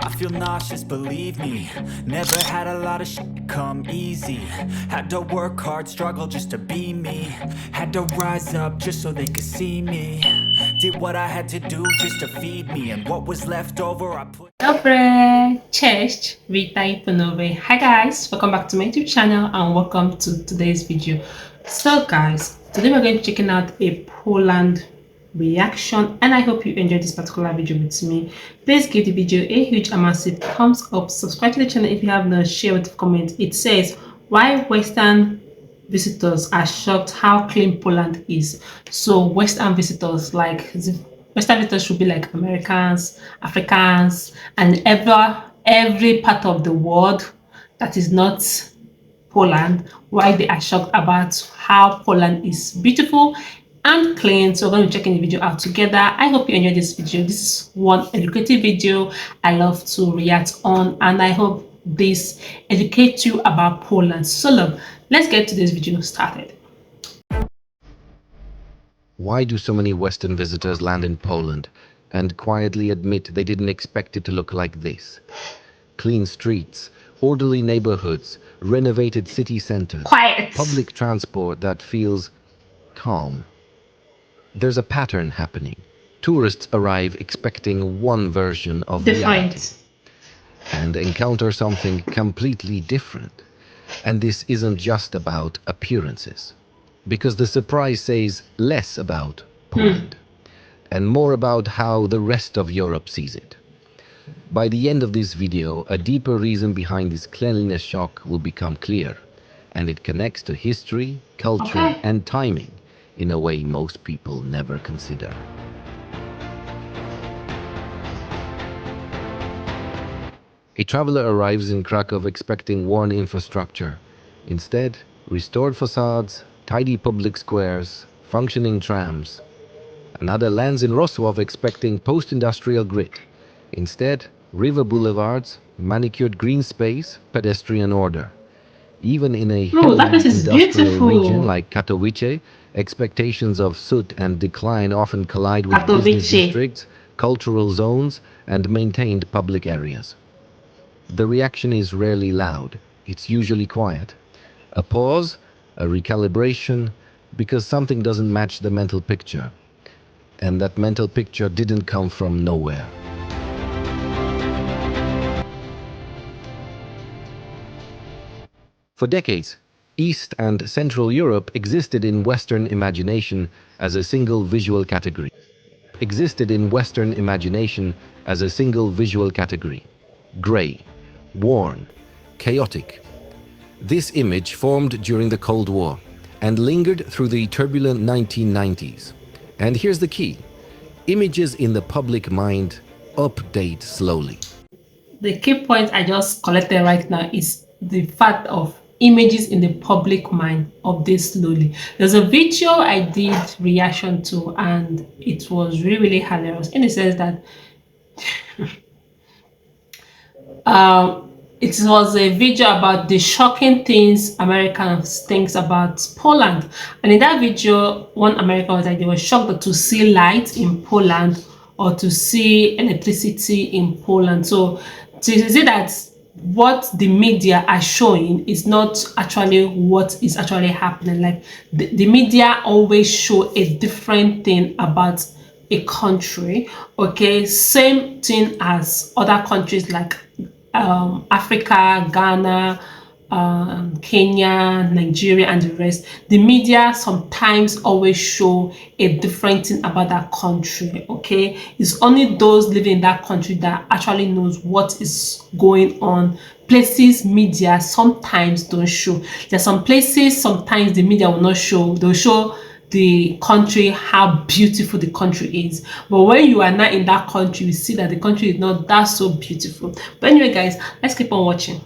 I feel nauseous, believe me. Never had a lot of shit come easy. Had to work hard, struggle just to be me. Had to rise up just so they could see me. Did what I had to do just to feed me. And what was left over I put... Dobre, cześć, witaj ponownie. Hi guys, welcome back to my YouTube channel and welcome to today's video. So guys, today we're going to be checking out a Poland reaction and I hope you enjoyed this particular video with me. Please give the video a huge and massive thumbs up, subscribe to the channel if you have not, share with comment. It says, why Western visitors are shocked how clean Poland is. So Western visitors, like Western visitors should be like Americans, Africans, and every part of the world that is not Poland, why they are shocked about how Poland is beautiful and clean. So we're going to be checking the video out together. I hope you enjoyed this video. This is one educative video I love to react on, and I hope this educates you about Poland. So let's get to this video started. Why do so many Western visitors land in Poland and quietly admit they didn't expect it to look like this? Clean streets, orderly neighborhoods, renovated city centers, Quiet. public transport that feels calm. There's a pattern happening. Tourists arrive expecting one version of reality Different. and encounter something completely different. And this isn't just about appearances, because the surprise says less about Poland and more about how the rest of Europe sees it. By the end of this video, a deeper reason behind this cleanliness shock will become clear, and it connects to history, culture, and timing in a way most people never consider. A traveler arrives in Krakow expecting worn infrastructure. Instead, restored facades, tidy public squares, functioning trams. Another lands in Wrocław expecting post-industrial grit. Instead, river boulevards, manicured green space, pedestrian order. Even in a Oh, that heavily place is industrial region beautiful. like Katowice, expectations of soot and decline often collide with business Katowice. districts, cultural zones, and maintained public areas. The reaction is rarely loud. It's usually quiet. A pause, a recalibration, because something doesn't match the mental picture. And that mental picture didn't come from nowhere. For decades, East and Central Europe existed in Western imagination as a single visual category. Gray, worn, chaotic. This image formed during the Cold War and lingered through the turbulent 1990s. And here's the key. Images in the public mind update slowly. The key point I just collected right now is the fact of images in the public mind update slowly. There's a video I did reaction to and it was really hilarious in the sense that it was a video about the shocking things Americans think about Poland. And in that video, one American was like, they were shocked to see light in Poland or to see electricity in Poland. So to see that what the media are showing is not actually what is actually happening. Like the media always show a different thing about a country. Okay, same thing as other countries like Africa, Ghana, Kenya, Nigeria, and the rest. The media sometimes always show a different thing about that country. Okay, it's only those living in that country that actually knows what is going on. Places media sometimes don't show. There's some places sometimes the media will not show. They'll show the country, how beautiful the country is, but when you are not in that country, you see that the country is not that so beautiful. But anyway guys, let's keep on watching.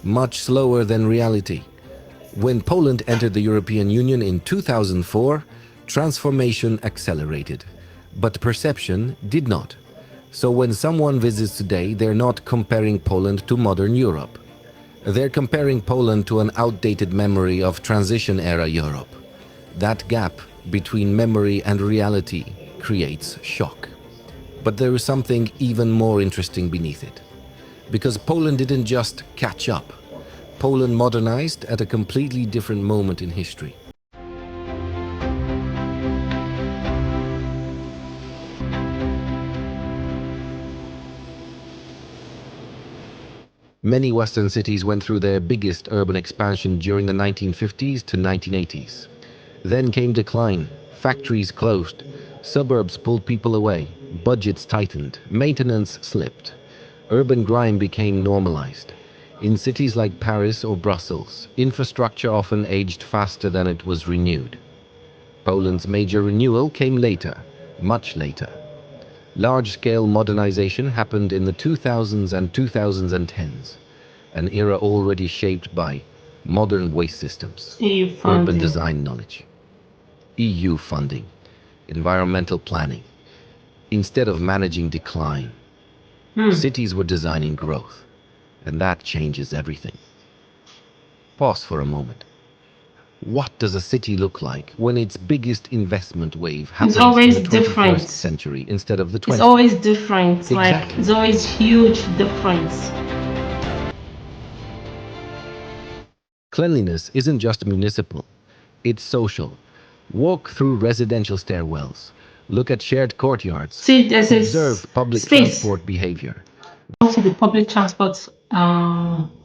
Much slower than reality. When Poland entered the European Union in 2004, transformation accelerated, but perception did not. So when someone visits today, they're not comparing Poland to modern Europe. They're comparing Poland to an outdated memory of transition-era Europe. That gap between memory and reality creates shock. But there is something even more interesting beneath it. Because Poland didn't just catch up. Poland modernized at a completely different moment in history. Many Western cities went through their biggest urban expansion during the 1950s to 1980s. Then came decline, factories closed, suburbs pulled people away, budgets tightened, maintenance slipped. Urban grime became normalized. In cities like Paris or Brussels, infrastructure often aged faster than it was renewed. Poland's major renewal came later, much later. Large-scale modernization happened in the 2000s and 2010s, an era already shaped by modern waste systems, EU urban funding. design knowledge, EU funding, environmental planning. Instead of managing decline, cities were designing growth, and that changes everything. Pause for a moment. What does a city look like when its biggest investment wave It's happens in always the 21st different. century instead of the It's 20th? always different. Like Exactly. it's always huge difference. Cleanliness isn't just municipal, it's social. Walk through residential stairwells, look at shared courtyards, See, there's this observe public space. transport behavior. Also, the public transport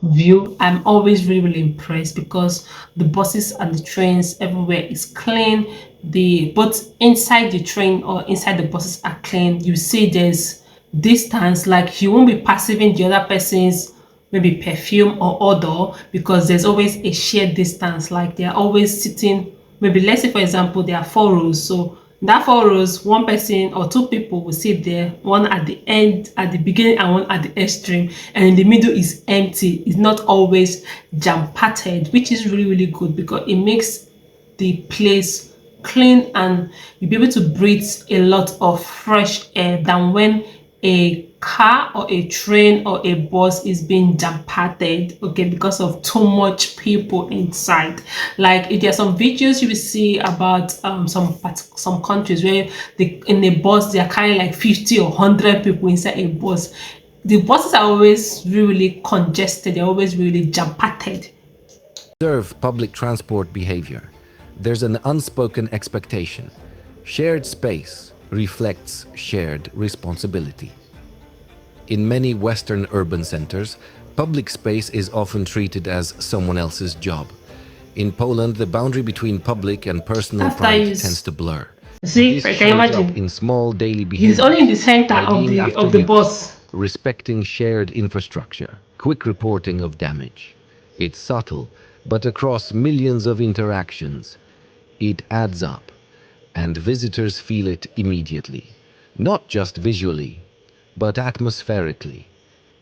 view, I'm always really, really impressed because the buses and the trains everywhere is clean. The Both inside the train or inside the buses are clean. You see, there's distance, like you won't be perceiving the other person's maybe perfume or odor because there's always a shared distance. Like they're always sitting. Maybe let's say for example there are 4 rows, so that 4 rows, one person or two people will sit there, one at the end, at the beginning, and one at the extreme, and in the middle is empty. It's not always jam-packed, which is really, really good because it makes the place clean and you'll be able to breathe a lot of fresh air than when a car or a train or a bus is being jam-packed, okay, because of too much people inside. Like if there are some videos you will see about some countries where in a bus they are carrying like 50 or 100 people inside a bus. The buses are always really congested, they're always really jam-packed. Observe public transport behavior. There's an unspoken expectation. Shared space reflects shared responsibility. In many Western urban centers, public space is often treated as someone else's job. In Poland, the boundary between public and personal After pride you tends to blur. see, This I can shows up imagine in small daily he's only in the behaviors. center Tidying after of the use, bus. respecting shared infrastructure, quick reporting of damage. It's subtle, but across millions of interactions, it adds up, and visitors feel it immediately. Not just visually, but atmospherically.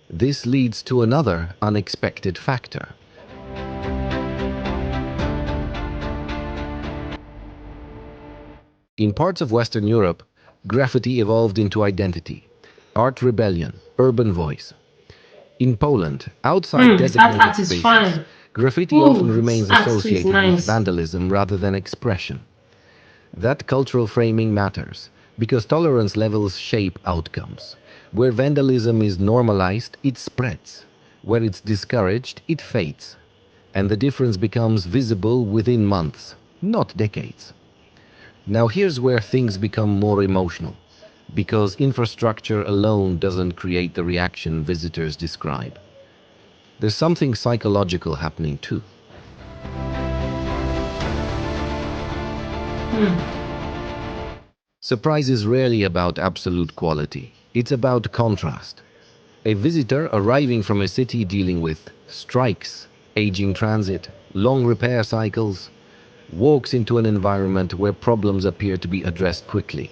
This leads to another unexpected factor. In parts of Western Europe, graffiti evolved into identity, art rebellion, urban voice. In Poland, outside That designated art is spaces, fine. graffiti often Ooh, this remains art is associated with nice. vandalism rather than expression. That cultural framing matters because tolerance levels shape outcomes. Where vandalism is normalized, it spreads. Where it's discouraged, it fades. And the difference becomes visible within months, not decades. Now here's where things become more emotional, because infrastructure alone doesn't create the reaction visitors describe. There's something psychological happening too. Surprise is rarely about absolute quality. It's about contrast. A visitor arriving from a city dealing with strikes, aging transit, long repair cycles, walks into an environment where problems appear to be addressed quickly.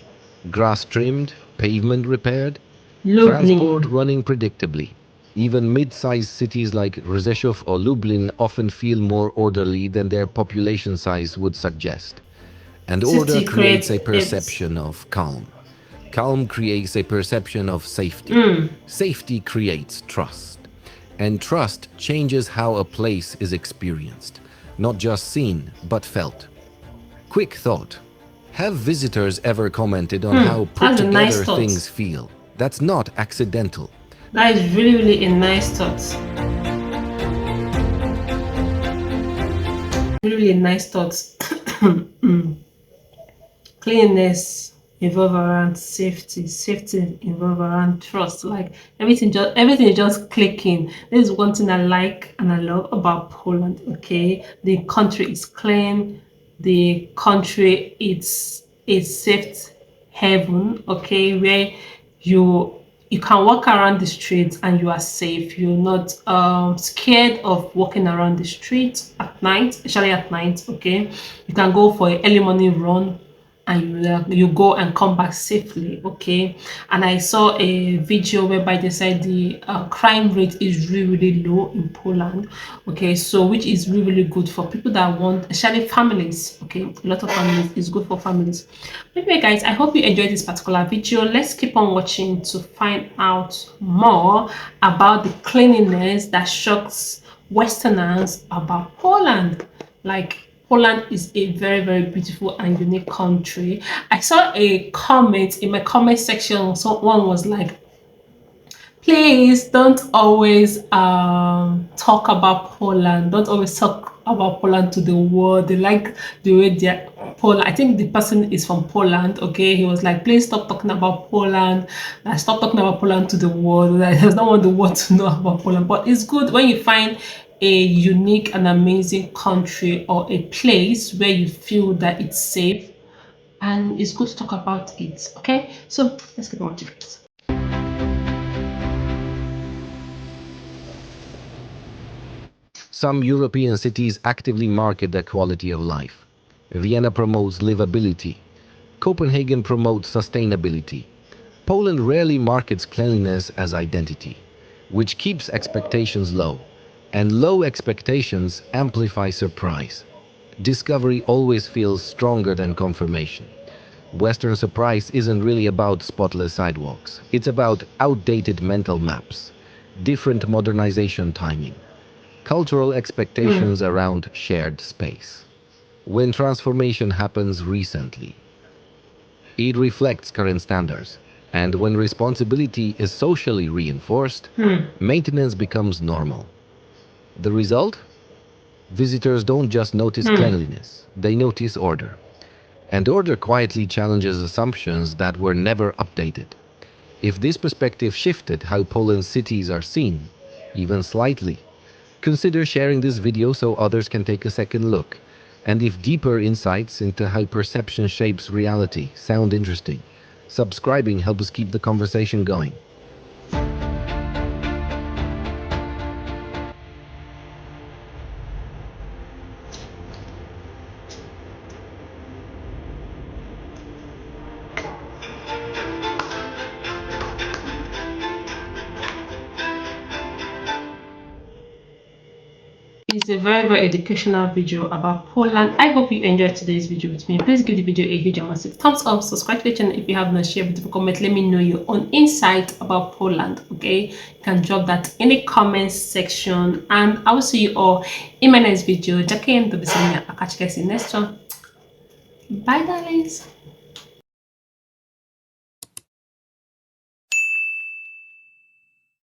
Grass trimmed, pavement repaired, transport Lublin. running predictably. Even mid-sized cities like Rzeszów or Lublin often feel more orderly than their population size would suggest. And order City creates creates a it. perception of calm. Calm creates a perception of safety. Safety creates trust. And trust changes how a place is experienced, not just seen, but felt. Quick thought. Have visitors ever commented on how put That's a nice together thought. things feel? That's not accidental. That is really, really a nice thought. Really, really nice thought. Cleanliness involve around safety, safety involve around trust. Like everything is just clicking. This is one thing I like and I love about Poland. Okay, the country is clean. The country is a safe haven. Okay, where you you can walk around the streets and you are safe. You're not scared of walking around the streets at night, especially at night. Okay, you can go for an early morning run and you go and come back safely. Okay, and I saw a video whereby they said the crime rate is really, really low in Poland. Okay, so which is really, really good for people that want, especially families. Okay, a lot of families is good for families. Anyway guys, I hope you enjoyed this particular video. Let's keep on watching to find out more about the cleanliness that shocks Westerners about Poland. Like, Poland is a very, very beautiful and unique country. I saw a comment in my comment section. Someone was like, please don't always talk about Poland. Don't always talk about Poland to the world. They like the way they're Poland. I think the person is from Poland. Okay, he was like, please stop talking about Poland. Stop talking about Poland to the world. I just don't want the world to know about Poland. But it's good when you find a unique and amazing country or a place where you feel that it's safe, and it's good to talk about it. Okay, so let's get on with it. Some European cities actively market their quality of life. Vienna promotes livability. Copenhagen promotes sustainability. Poland rarely markets cleanliness as identity, which keeps expectations low. And low expectations amplify surprise. Discovery always feels stronger than confirmation. Western surprise isn't really about spotless sidewalks. It's about outdated mental maps, different modernization timing, cultural expectations around shared space. When transformation happens recently, it reflects current standards. And when responsibility is socially reinforced, maintenance becomes normal. The result? Visitors don't just notice cleanliness, they notice order. And order quietly challenges assumptions that were never updated. If this perspective shifted how Poland's cities are seen, even slightly, consider sharing this video so others can take a second look. And if deeper insights into how perception shapes reality sound interesting, subscribing helps keep the conversation going. It's a very, very educational video about Poland. I hope you enjoyed today's video with me. Please give the video a huge and massive thumbs up. Subscribe to the channel if you have not. Share with comment. Let me know your own insight about Poland. Okay, you can drop that in the comments section, and I will see you all in my next video. Jackie and I'll catch you guys in the next one. Bye, darlings.